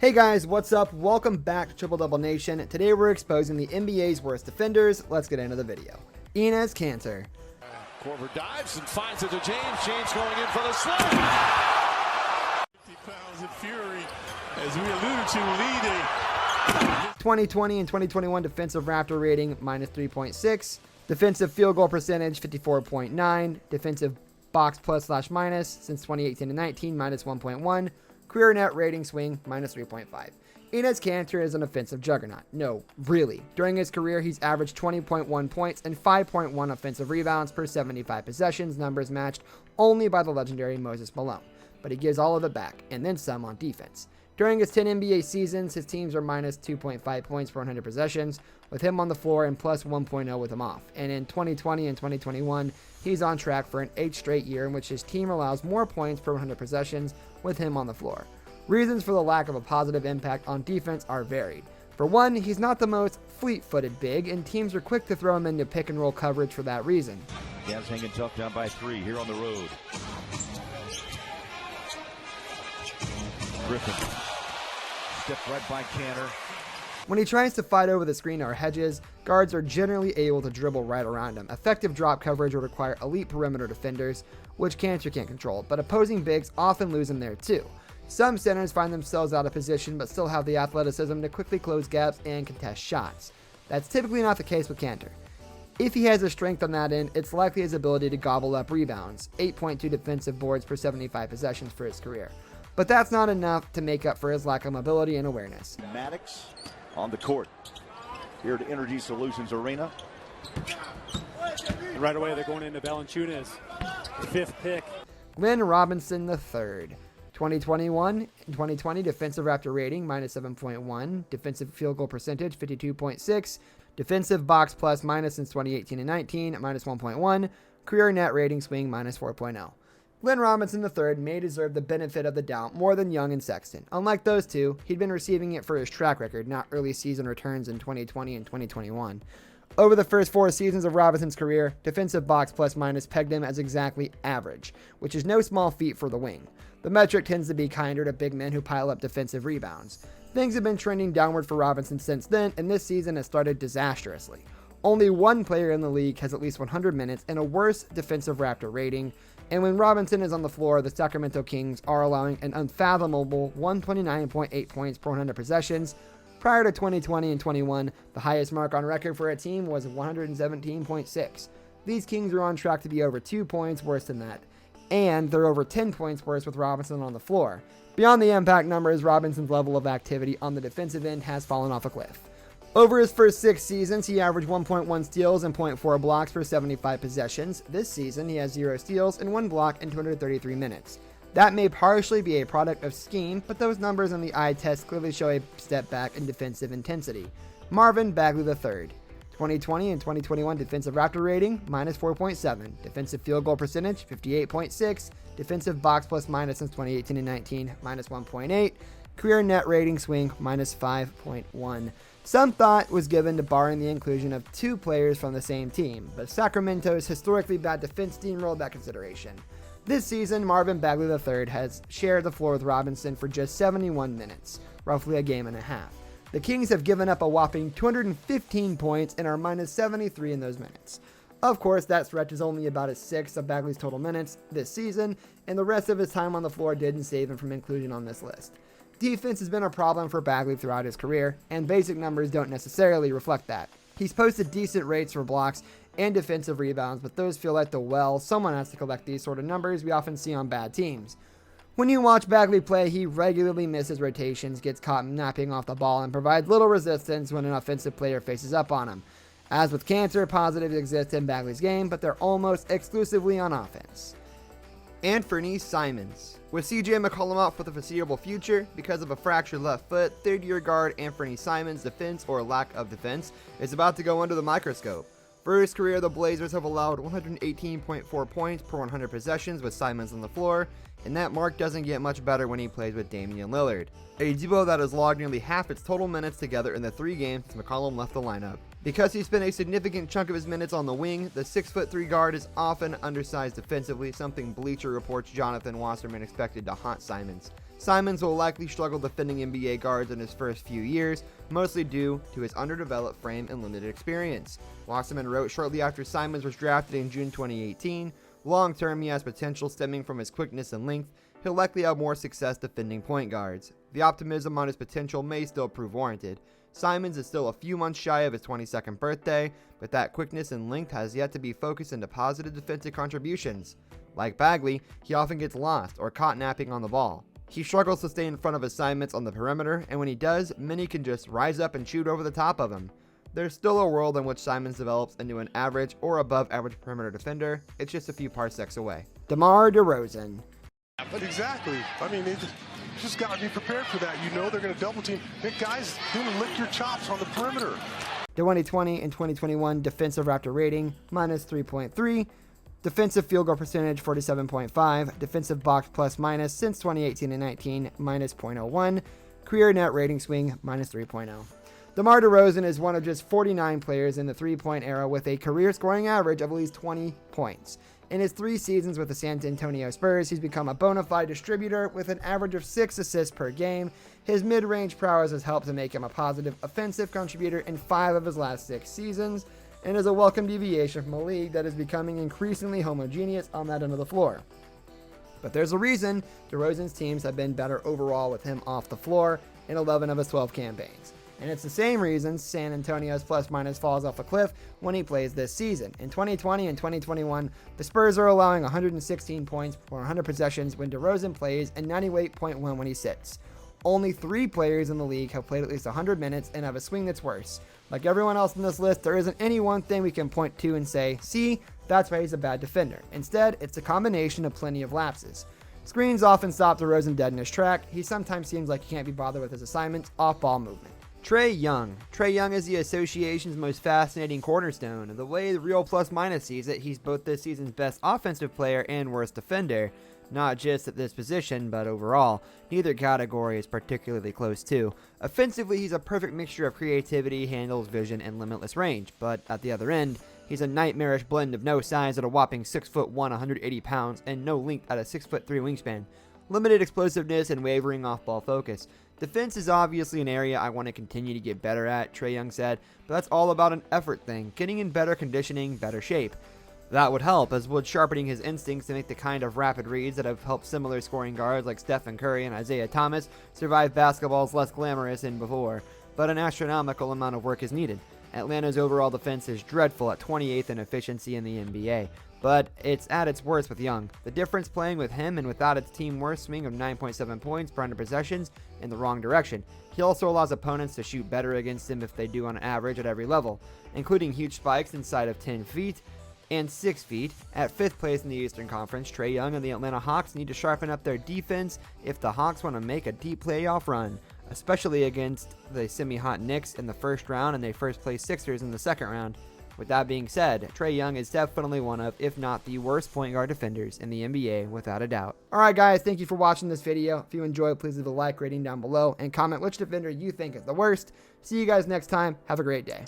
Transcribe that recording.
Hey guys, what's up? Welcome back to Triple Double Nation. Today we're exposing the NBA's worst defenders. Let's get into the video. Enes Kanter. Korver dives and finds it to James. James going in for the slam. 50 pounds of fury, as we alluded to, leading. 2020 and 2021 defensive Raptor rating minus 3.6. Defensive field goal percentage 54.9. Defensive box plus slash minus since 2018 and 19 minus 1.1. Career net rating swing minus 3.5. Enes Kanter is an offensive juggernaut. No, really. During his career, he's averaged 20.1 points and 5.1 offensive rebounds per 75 possessions, numbers matched only by the legendary Moses Malone. But he gives all of it back, and then some on defense. During his 10 NBA seasons, his teams are minus 2.5 points per 100 possessions, with him on the floor and plus 1.0 with him off. And in 2020 and 2021, he's on track for an 8th straight year in which his team allows more points per 100 possessions with him on the floor. Reasons for the lack of a positive impact on defense are varied. For one, he's not the most fleet-footed big, and teams are quick to throw him into pick-and-roll coverage for that reason. Cavs hanging tough down by 3 here on the road. Griffin stepped right by Kanter. When he tries to fight over the screen or hedges, guards are generally able to dribble right around him. Effective drop coverage would require elite perimeter defenders, which Kanter can't control, but opposing bigs often lose him there too. Some centers find themselves out of position but still have the athleticism to quickly close gaps and contest shots. That's typically not the case with Kanter. If he has the strength on that end, it's likely his ability to gobble up rebounds, 8.2 defensive boards per 75 possessions for his career. But that's not enough to make up for his lack of mobility and awareness. Maddox on the court. Here to Energy Solutions Arena. And right away they're going into Valanciunas, the 5th pick. Glenn Robinson III. 2021 and 2020 defensive Raptor rating minus 7.1. Defensive field goal percentage 52.6. Defensive box plus minus since 2018 and 19 minus 1.1. Career net rating swing minus 4.0. Glenn Robinson III may deserve the benefit of the doubt more than Young and Sexton. Unlike those two, he'd been receiving it for his track record, not early season returns in 2020 and 2021. Over the first 4 seasons of Robinson's career, defensive box plus minus pegged him as exactly average, which is no small feat for the wing. The metric tends to be kinder to big men who pile up defensive rebounds. Things have been trending downward for Robinson since then, and this season has started disastrously. Only one player in the league has at least 100 minutes and a worse defensive Raptor rating, and when Robinson is on the floor, the Sacramento Kings are allowing an unfathomable 129.8 points per 100 possessions. Prior to 2020 and 21, the highest mark on record for a team was 117.6. These Kings are on track to be over 2 points worse than that, and they're over 10 points worse with Robinson on the floor. Beyond the impact numbers, Robinson's level of activity on the defensive end has fallen off a cliff. Over his first 6 seasons, he averaged 1.1 steals and 0.4 blocks per 75 possessions. This season, he has 0 steals and 1 block in 233 minutes. That may partially be a product of scheme, but those numbers on the eye test clearly show a step back in defensive intensity. Marvin Bagley III. 2020 and 2021 defensive Raptor rating minus 4.7. Defensive field goal percentage 58.6. Defensive box plus minus since 2018 and 19 minus 1.8. Career net rating swing minus 5.1. Some thought was given to barring the inclusion of 2 players from the same team, but Sacramento's historically bad defense steamrolled that consideration. This season, Marvin Bagley III has shared the floor with Robinson for just 71 minutes, roughly a game and a half. The Kings have given up a whopping 215 points and are minus 73 in those minutes. Of course, that stretch is only about a 1/6 of Bagley's total minutes this season, and the rest of his time on the floor didn't save him from inclusion on this list. Defense has been a problem for Bagley throughout his career, and basic numbers don't necessarily reflect that. He's posted decent rates for blocks and defensive rebounds, but those feel like someone has to collect these sort of numbers we often see on bad teams. When you watch Bagley play, he regularly misses rotations, gets caught napping off the ball, and provides little resistance when an offensive player faces up on him. As with Kanter, positives exist in Bagley's game, but they're almost exclusively on offense. Anthony Simons. With CJ McCollum out for the foreseeable future because of a fractured left foot, third-year guard Anthony Simons' defense or lack of defense is about to go under the microscope. For his career, the Blazers have allowed 118.4 points per 100 possessions with Simons on the floor, and that mark doesn't get much better when he plays with Damian Lillard, a duo that has logged nearly half its total minutes together in the 3 games since McCollum left the lineup. Because he spent a significant chunk of his minutes on the wing, the 6'3" guard is often undersized defensively, something Bleacher Report's Jonathan Wasserman expected to haunt Simons. Simons will likely struggle defending NBA guards in his first few years, mostly due to his underdeveloped frame and limited experience. Wasserman wrote shortly after Simons was drafted in June 2018, "Long term, he has potential stemming from his quickness and length. He'll likely have more success defending point guards. The optimism on his potential may still prove warranted. Simons is still a few months shy of his 22nd birthday, but that quickness and length has yet to be focused into positive defensive contributions. Like Bagley, he often gets lost or caught napping on the ball. He struggles to stay in front of assignments on the perimeter, and when he does, many can just rise up and shoot over the top of him. There's still a world in which Simons develops into an average or above average perimeter defender. It's just a few parsecs away." Demar Derozan. But exactly. I mean, you just got to be prepared for that. You know they're going to double team. That guy's going to lick your chops on the perimeter. 2020 and 2021 defensive Raptor rating, minus 3.3. Defensive field goal percentage, 47.5. Defensive box plus minus since 2018 and 19, minus 0.01. Career net rating swing, minus 3.0. Demar Derozan is one of just 49 players in the three-point era with a career scoring average of at least 20 points. In his 3 seasons with the San Antonio Spurs, he's become a bona fide distributor with an average of 6 assists per game. His mid-range prowess has helped to make him a positive offensive contributor in 5 of his last 6 seasons, and is a welcome deviation from a league that is becoming increasingly homogeneous on that end of the floor. But there's a reason DeRozan's teams have been better overall with him off the floor in 11 of his 12 campaigns. And it's the same reason San Antonio's plus-minus falls off a cliff when he plays this season. In 2020 and 2021, the Spurs are allowing 116 points per 100 possessions when DeRozan plays and 98.1 when he sits. Only 3 players in the league have played at least 100 minutes and have a swing that's worse. Like everyone else in this list, there isn't any one thing we can point to and say, see, that's why he's a bad defender. Instead, it's a combination of plenty of lapses. Screens often stop DeRozan dead in his track. He sometimes seems like he can't be bothered with his assignments, off-ball movement. Trey Young. Trey Young is the association's most fascinating cornerstone. And the way the real plus-minus sees it, he's both this season's best offensive player and worst defender. Not just at this position, but overall. Neither category is particularly close to. Offensively, he's a perfect mixture of creativity, handles, vision, and limitless range. But at the other end, he's a nightmarish blend of no size at a whopping 6'1", 180 pounds, and no length at a 6'3" wingspan. Limited explosiveness and wavering off-ball focus. Defense is obviously an area I want to continue to get better at, Trey Young said, but that's all about an effort thing, getting in better conditioning, better shape. That would help, as would sharpening his instincts to make the kind of rapid reads that have helped similar scoring guards like Stephen Curry and Isaiah Thomas survive basketball's less glamorous than before, but an astronomical amount of work is needed. Atlanta's overall defense is dreadful at 28th in efficiency in the NBA, but it's at its worst with Young. The difference playing with him and without its team worst swing of 9.7 points per 100 possessions in the wrong direction. He also allows opponents to shoot better against him if they do on average at every level, including huge spikes inside of 10 feet and 6 feet. At 5th place in the Eastern Conference, Trey Young and the Atlanta Hawks need to sharpen up their defense if the Hawks want to make a deep playoff run, especially against the semi-hot Knicks in the first round and the first-place Sixers in the second round. With that being said, Trey Young is definitely one of, if not the worst point guard defenders in the NBA, without a doubt. Alright guys, thank you for watching this video. If you enjoyed, please leave a like rating down below and comment which defender you think is the worst. See you guys next time. Have a great day.